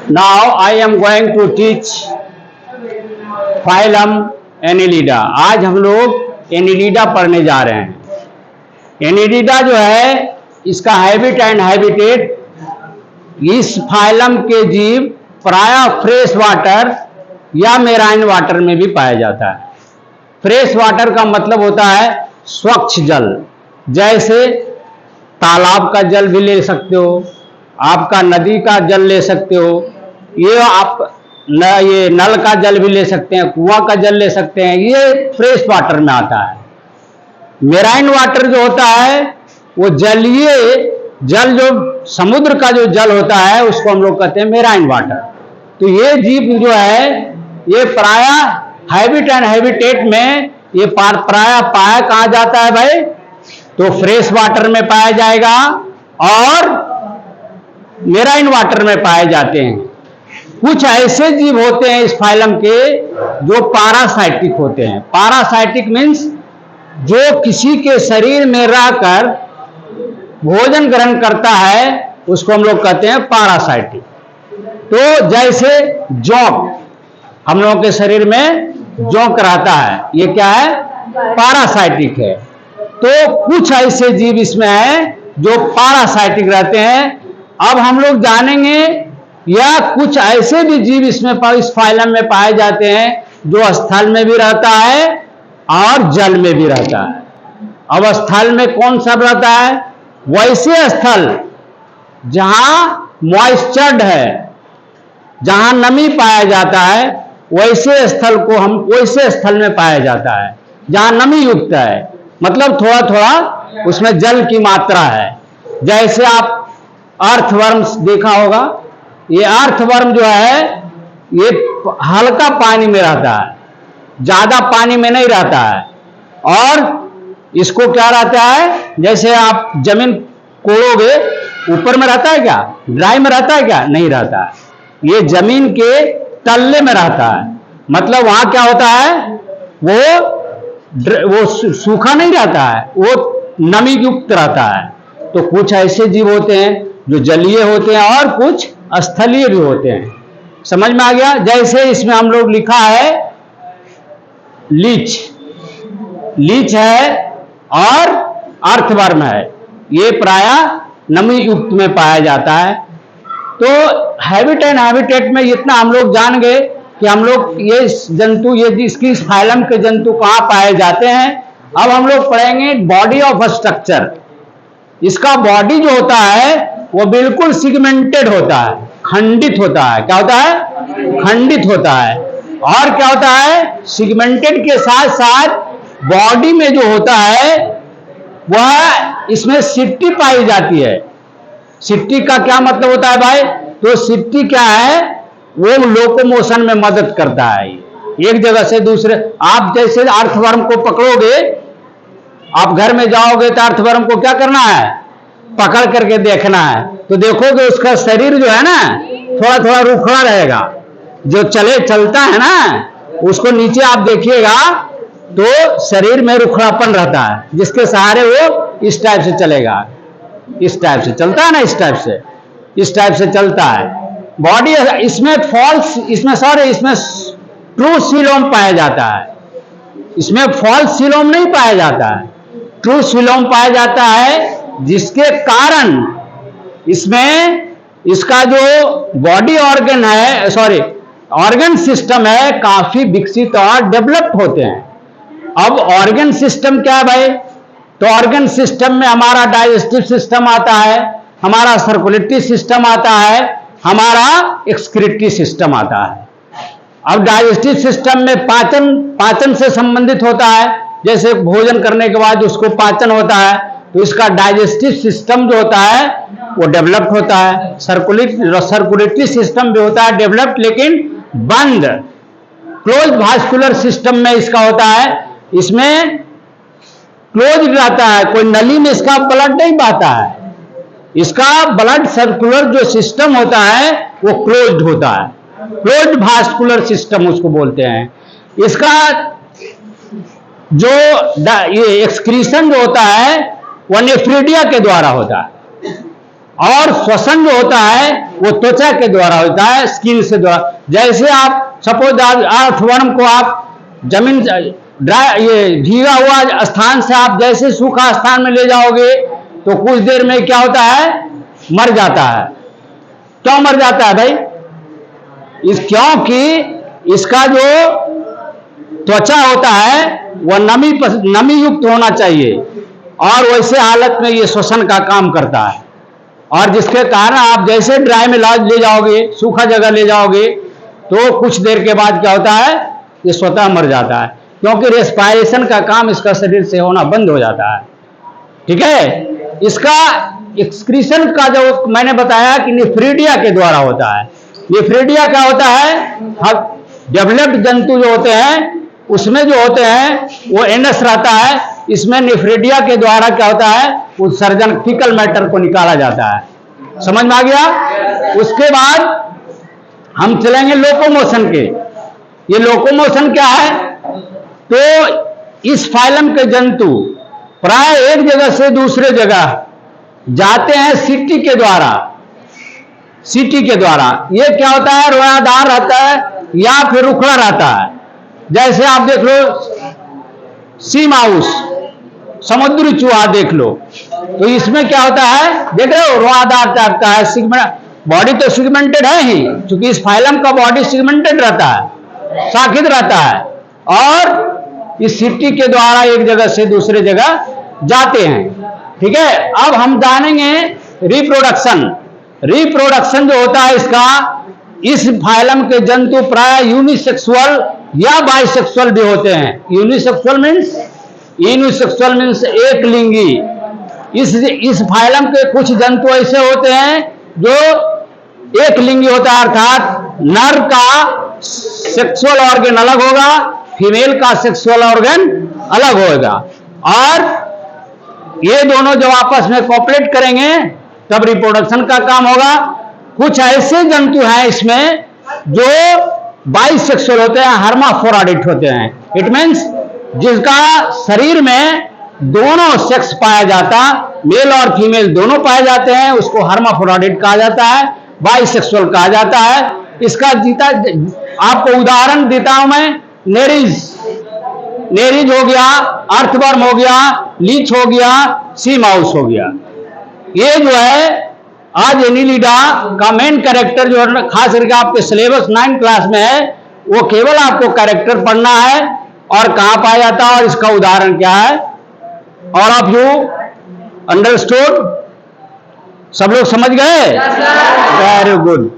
Now I am going to teach phylum Annelida। आज हम लोग एनिलिडा पढ़ने जा रहे हैं। एनिलिडा जो है इसका हैबिट एंड हैबिटेट, इस फाइलम के जीव प्रायः फ्रेश वाटर या मेराइन वाटर में भी पाया जाता है। फ्रेश वाटर का मतलब होता है स्वच्छ जल, जैसे तालाब का जल भी ले सकते हो, आपका नदी का जल ले सकते हो, ये नल का जल भी ले सकते हैं, कुआं का जल ले सकते हैं, ये फ्रेश वाटर में आता है। मेराइन वाटर जो होता है वो जलीय जल, जो समुद्र का जो जल होता है उसको हम लोग कहते हैं मेराइन वाटर। तो ये जीव जो है ये प्रायः हैबिट एंड हैबिटेट में ये प्रायः पाया कहाँ जाता है भाई? तो फ्रेश वाटर में पाया जाएगा और मेराइन वाटर में पाए जाते हैं। कुछ ऐसे जीव होते हैं इस फाइलम के जो पारासाइटिक होते हैं। पारासाइटिक मीन्स जो किसी के शरीर में रहकर भोजन ग्रहण करता है उसको हम लोग कहते हैं पारासाइटिक। तो जैसे जोंक, हम लोगों के शरीर में जोंक रहता है, ये क्या है? पारासाइटिक है। तो कुछ ऐसे जीव इसमें हैं जो पारासाइटिक रहते हैं। अब हम लोग जानेंगे या कुछ ऐसे भी जीव इसमें इस फाइलम में पाए जाते हैं जो स्थल में भी रहता है और जल में भी रहता है। अब स्थल में कौन सा रहता है? वैसे स्थल जहां मॉइस्चर्ड है, जहां नमी पाया जाता है, वैसे स्थल को हम वैसे स्थल में पाया जाता है जहां नमी युक्त है, मतलब थोड़ा थोड़ा उसमें जल की मात्रा है। जैसे आप अर्थवर्म्स देखा होगा, ये अर्थवर्म जो है ये हल्का पानी में रहता है, ज्यादा पानी में नहीं रहता है। और इसको क्या रहता है, जैसे आप जमीन कोड़ोगे, ऊपर में रहता है क्या? ड्राई में रहता है क्या? नहीं रहता है। ये जमीन के तल्ले में रहता है, मतलब वहां क्या होता है, वो सूखा नहीं रहता है, वो नमी युक्त रहता है। तो कुछ ऐसे जीव होते हैं जो जलीय होते हैं और कुछ स्थलीय भी होते हैं। समझ में आ गया? जैसे इसमें हम लोग लिखा है लीच, लीच है और अर्थवर्म है, ये प्रायः नमी युक्त में पाया जाता है। तो हैबिट एंड हैबिटेट में इतना हम लोग जान गए कि हम लोग ये जंतु, ये इसकी इस फाइलम के जंतु कहाँ पाए जाते हैं। अब हम लोग पढ़ेंगे बॉडी ऑफ स्ट्रक्चर। इसका बॉडी जो होता है वो बिल्कुल सिगमेंटेड होता है, खंडित होता है। क्या होता है? खंडित होता है। और क्या होता है, सिगमेंटेड के साथ साथ बॉडी में जो होता है वह इसमें सिट्टी पाई जाती है। सिट्टी का क्या मतलब होता है भाई? तो सिट्टी क्या है, वो लोकोमोशन में मदद करता है, एक जगह से दूसरे। आप जैसे अर्थवर्म को पकड़ोगे, आप घर में जाओगे तो अर्थवर्म को क्या करना है, पकड़ करके देखना है। तो देखोगे उसका शरीर जो है ना थोड़ा थोड़ा रुखड़ा रहेगा, जो चलता है ना उसको नीचे आप देखिएगा तो शरीर में रुखड़ापन रहता है, जिसके सहारे वो इस टाइप से चलेगा, इस टाइप से चलता है ना, इस टाइप से चलता है बॉडी। इसमें इसमें ट्रू सीलोम पाया जाता है, इसमें फॉल्स सीलोम नहीं पाया जाता है, ट्रू सीलोम पाया जाता है, जिसके कारण इसमें इसका जो बॉडी ऑर्गन है, ऑर्गन सिस्टम है, काफी विकसित और डेवलप्ड होते हैं। अब ऑर्गन सिस्टम क्या है भाई? तो ऑर्गन सिस्टम में हमारा डाइजेस्टिव सिस्टम आता है, हमारा सर्कुलेटरी सिस्टम आता है, हमारा एक्सक्रीटरी सिस्टम आता है। अब डाइजेस्टिव सिस्टम में पाचन से संबंधित होता है, जैसे भोजन करने के बाद उसको पाचन होता है, तो इसका डाइजेस्टिव सिस्टम जो होता है वो डेवलप्ड होता है। सर्कुलेटरी सिस्टम भी होता है डेवलप्ड, लेकिन बंद, क्लोज वास्कुलर सिस्टम में इसका होता है, इसमें क्लोज रहता है, कोई नली में इसका ब्लड नहीं बहता है, इसका ब्लड सर्कुलर जो सिस्टम होता है वो क्लोज्ड होता है, क्लोज्ड वास्कुलर सिस्टम उसको बोलते हैं। इसका जो ये एक्सक्रीशन जो होता है वह नेफ्रीडिया के द्वारा होता है, और श्वसन जो होता है वो त्वचा के द्वारा होता है, स्किन से द्वारा। जैसे आप सपोज अर्थवर्म को आप जमीन ड्राई ये भीगा हुआ स्थान से आप जैसे सूखा स्थान में ले जाओगे तो कुछ देर में क्या होता है, मर जाता है। क्यों मर जाता है भाई? क्योंकि इसका जो त्वचा होता है वह नमी युक्त होना चाहिए और वैसे हालत में ये श्वसन का काम करता है, और जिसके कारण आप जैसे ड्राई में ले जाओगे, सूखा जगह ले जाओगे तो कुछ देर के बाद क्या होता है, ये स्वतः मर जाता है, क्योंकि रेस्पायरेशन का काम इसका शरीर से होना बंद हो जाता है। ठीक है। इसका एक्सक्रीशन का जो मैंने बताया कि निफ्रीडिया के द्वारा होता है। निफ्रीडिया क्या होता है, डेवलप्ड जंतु जो होते हैं उसमें जो होते हैं वो एनस रहता है, इसमें निफ्रीडिया के द्वारा क्या होता है, उत्सर्जन फीकल मैटर को निकाला जाता है। समझ में आ गया? उसके बाद हम चलेंगे लोकोमोशन के। ये लोकोमोशन क्या है, तो इस फाइलम के जंतु प्राय एक जगह से दूसरे जगह जाते हैं सीटी के द्वारा। सीटी के द्वारा ये क्या होता है, रोयादार रहता है या फिर उखड़ा रहता है। जैसे आप देख लो सी माउस, समुद्री चूहा देख लो, तो इसमें क्या होता है, देख रहे हो, रोआदार टाइप का है। बॉडी तो सिगमेंटेड है ही, क्योंकि इस फाइलम का बॉडी सिगमेंटेड रहता है, शाखित रहता है, और इस सीटी के द्वारा एक जगह से दूसरे जगह जाते हैं। ठीक है। अब हम जानेंगे रिप्रोडक्शन। रिप्रोडक्शन जो होता है इसका, इस फाइलम के जंतु प्राय यूनिसेक्सुअल या बाइसेक्सुअल भी होते हैं। यूनिसेक्सुअल मीन्स एक लिंगी। इस फाइलम के कुछ जंतु ऐसे होते हैं जो एक लिंगी होता है, अर्थात नर का सेक्सुअल ऑर्गन अलग होगा, फीमेल का सेक्सुअल ऑर्गन अलग होगा, और ये दोनों जब आपस में कॉपरेट करेंगे तब रिप्रोडक्शन का काम होगा। कुछ ऐसे जंतु हैं इसमें जो बाइसेक्सुअल होते हैं, हर्माफ्रोडिट होते हैं। इट मीन्स जिसका शरीर में दोनों सेक्स पाया जाता, मेल और फीमेल दोनों पाए जाते हैं, उसको हर्माफ्रोडिट कहा जाता है, बाइसेक्सुअल कहा जाता है। इसका आपको उदाहरण देता हूं मैं, नेरिज हो गया, अर्थवर्म हो गया, लीच हो गया, सी माउस हो गया। ये जो है आज एनिलिडा का मेन कैरेक्टर जो है, खास करके आपके सिलेबस 9 क्लास में है, वो केवल आपको कैरेक्टर पढ़ना है और कहां पाया जाता है और इसका उदाहरण क्या है। और आप यू अंडरस्टूड? सब लोग समझ गए? Very good.